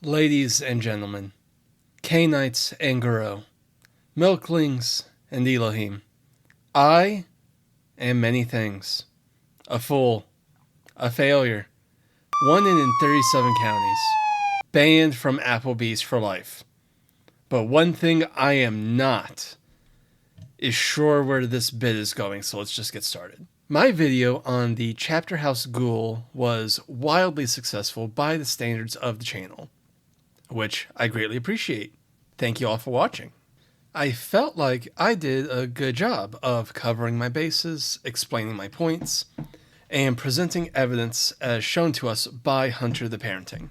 Ladies and gentlemen, Canaanites and Guru, Milklings and Elohim, I am many things. A fool, a failure, one in 37 counties, banned from Applebee's for life. But one thing I am not is sure where this bit is going, so let's just get started. My video on the Chapter House Ghoul was wildly successful by the standards of the channel, which I greatly appreciate. Thank you all for watching. I felt like I did a good job of covering my bases, explaining my points, and presenting evidence as shown to us by Hunter the Parenting.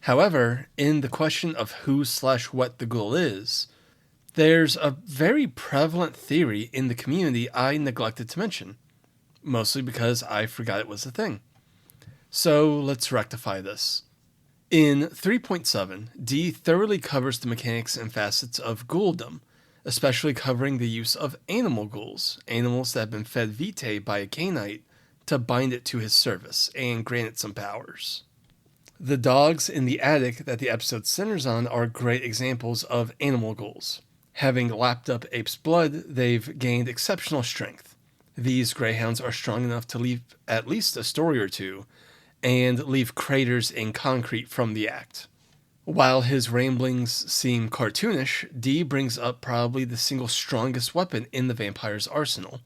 However, in the question of who/what the ghoul is, there's a very prevalent theory in the community I neglected to mention, mostly because I forgot it was a thing. So let's rectify this. In 3.7, D thoroughly covers the mechanics and facets of ghouldom, especially covering the use of animal ghouls, animals that have been fed vitae by a Canaanite to bind it to his service and grant it some powers. The dogs in the attic that the episode centers on are great examples of animal ghouls. Having lapped up ape's blood, they've gained exceptional strength. These greyhounds are strong enough to leap at least a story or two, and leave craters in concrete from the act. While his ramblings seem cartoonish, D brings up probably the single strongest weapon in the vampire's arsenal: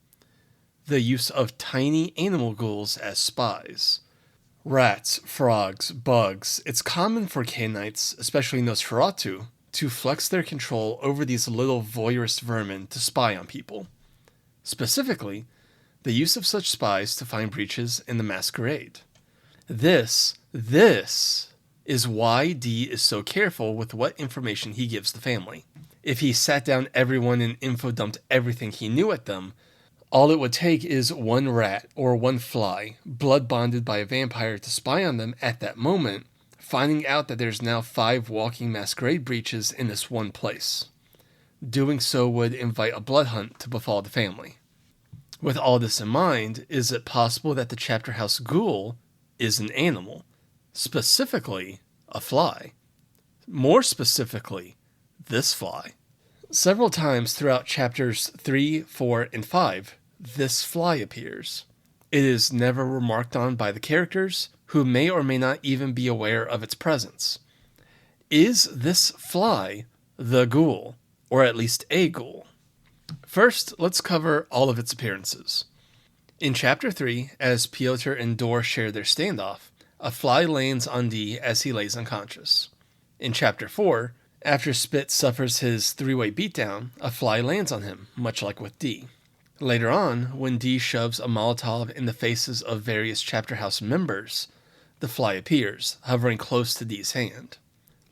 the use of tiny animal ghouls as spies. Rats, frogs, bugs, it's common for Canaanites, especially Nosferatu, to flex their control over these little voyeurist vermin to spy on people. Specifically, the use of such spies to find breaches in the masquerade. This is why D is so careful with what information he gives the family. If he sat down everyone and info dumped everything he knew at them, all it would take is one rat or one fly, blood bonded by a vampire, to spy on them at that moment, finding out that there's now 5 walking masquerade breaches in this one place. Doing so would invite a blood hunt to befall the family. With all this in mind, is it possible that the Chapter House Ghoul is an animal, specifically a fly? More specifically, this fly. Several times throughout chapters 3, 4, and 5, this fly appears. It is never remarked on by the characters, who may or may not even be aware of its presence. Is this fly the ghoul, or at least a ghoul? First, let's cover all of its appearances. In Chapter 3, as Piotr and Dor share their standoff, a fly lands on D as he lays unconscious. In Chapter 4, after Spit suffers his 3-way beatdown, a fly lands on him, much like with D. Later on, when D shoves a Molotov in the faces of various Chapter House members, the fly appears, hovering close to D's hand.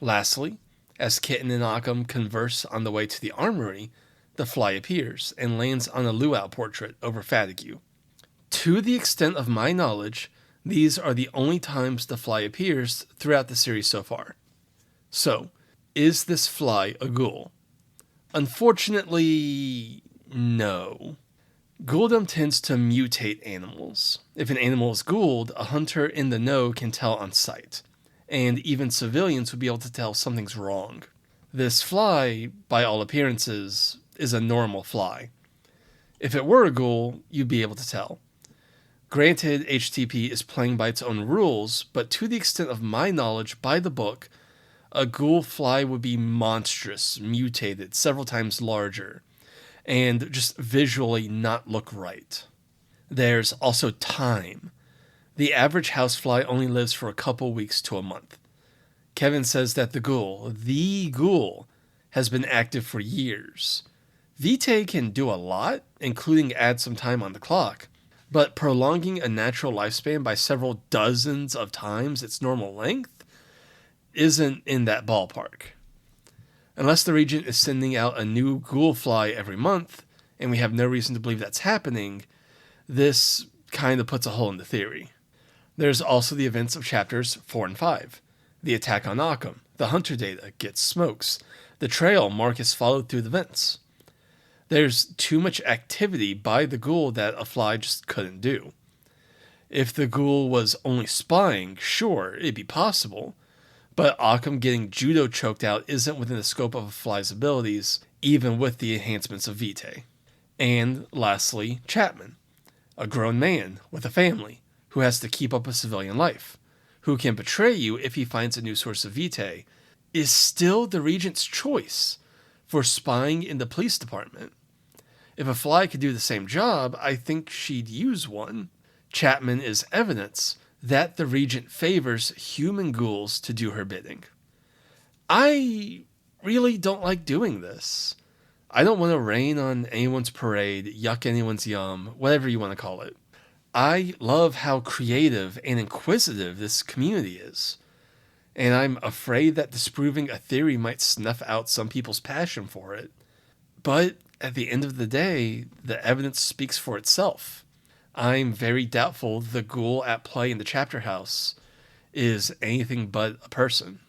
Lastly, as Kitten and Occam converse on the way to the armory, the fly appears and lands on a luau portrait over Fatigue. To the extent of my knowledge, these are the only times the fly appears throughout the series so far. So, is this fly a ghoul? Unfortunately, no. Ghouldom tends to mutate animals. If an animal is ghouled, a hunter in the know can tell on sight, and even civilians would be able to tell something's wrong. This fly, by all appearances, is a normal fly. If it were a ghoul, you'd be able to tell. Granted, HTP is playing by its own rules, but to the extent of my knowledge by the book, a ghoul fly would be monstrous, mutated, several times larger, and just visually not look right. There's also time. The average housefly only lives for a couple weeks to a month. Kevin says that the ghoul, has been active for years. Vitae can do a lot, including add some time on the clock, but prolonging a natural lifespan by several dozens of times its normal length isn't in that ballpark. Unless the Regent is sending out a new ghoul fly every month, and we have no reason to believe that's happening, this kind of puts a hole in the theory. There's also the events of chapters 4 and 5. The attack on Occam, the hunter data, Git smokes, the trail Marcus followed through the vents. There's too much activity by the ghoul that a fly just couldn't do. If the ghoul was only spying, sure, it'd be possible, But Occam getting judo choked out isn't within the scope of a fly's abilities, even with the enhancements of Vitae. And lastly, Chapman, a grown man with a family who has to keep up a civilian life, who can betray you if he finds a new source of Vitae, is still the Regent's choice for spying in the police department. If a fly could do the same job, I think she'd use one. Chapman is evidence that the Regent favors human ghouls to do her bidding. I really don't like doing this. I don't want to rain on anyone's parade, yuck anyone's yum, whatever you want to call it. I love how creative and inquisitive this community is. And I'm afraid that disproving a theory might snuff out some people's passion for it. But at the end of the day, the evidence speaks for itself. I'm very doubtful the ghoul at play in the chapter house is anything but a person.